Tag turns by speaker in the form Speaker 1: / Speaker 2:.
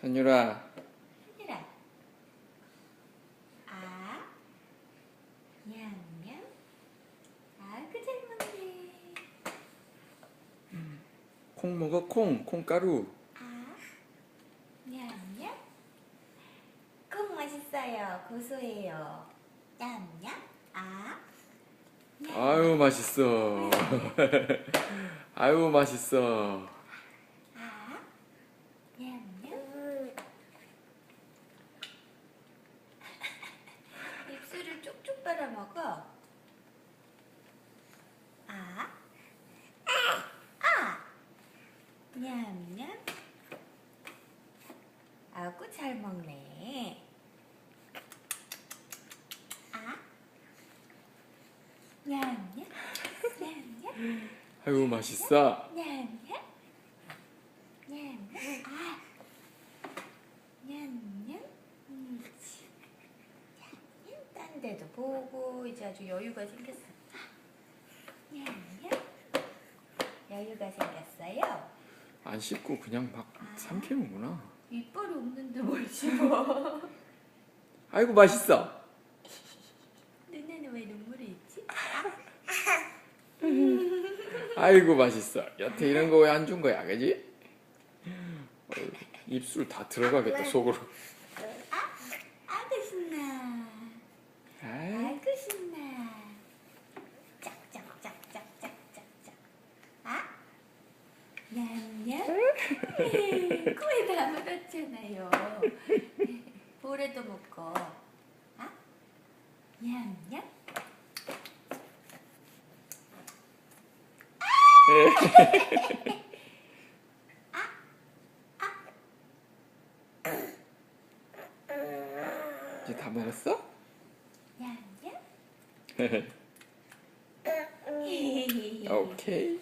Speaker 1: 선율아.
Speaker 2: 선율아. 아. 냠냠. 아이고 잘 먹네.
Speaker 1: 콩 먹어, 콩가루.
Speaker 2: 아. 냠냠. 콩 맛있어요. 고소해요. 냠냠. 아. 냠냠.
Speaker 1: 아유, 맛있어. 아유, 맛있어.
Speaker 2: 아. 냠냠. 입술을 쪽쪽 빨아먹어. 아. 아. 냠냠. 아구 잘 먹네. 아. 냠냠. 냠냠.
Speaker 1: 아유, 맛있어.
Speaker 2: 냠냠. 냠냠. 아. 냠냠. 딴 데도 보고 이제 아주 여유가 생겼어. 냠냠. 여유가 생겼어요.
Speaker 1: 안 씹고 그냥 막 삼키는구나.
Speaker 2: 이빨이 없는데 뭘 씹어.
Speaker 1: 아이고, 맛있어.
Speaker 2: 눈에는 왜 눈물이 있지?
Speaker 1: 아이고, 맛있어. 여태 이런 거 왜 안 준 거야, 그지? 입술 다 들어가겠다, 속으로.
Speaker 2: 아이고 신나.
Speaker 1: 아이,
Speaker 2: 아이고 신나. 짝짝짝짝짝짝짝. 아? 냠냠. 코에다 묻었잖아요. 볼에도 묻고. 아? 냠냠.
Speaker 1: 이제 다 먹었어?
Speaker 2: 냠냠.
Speaker 1: 오케이.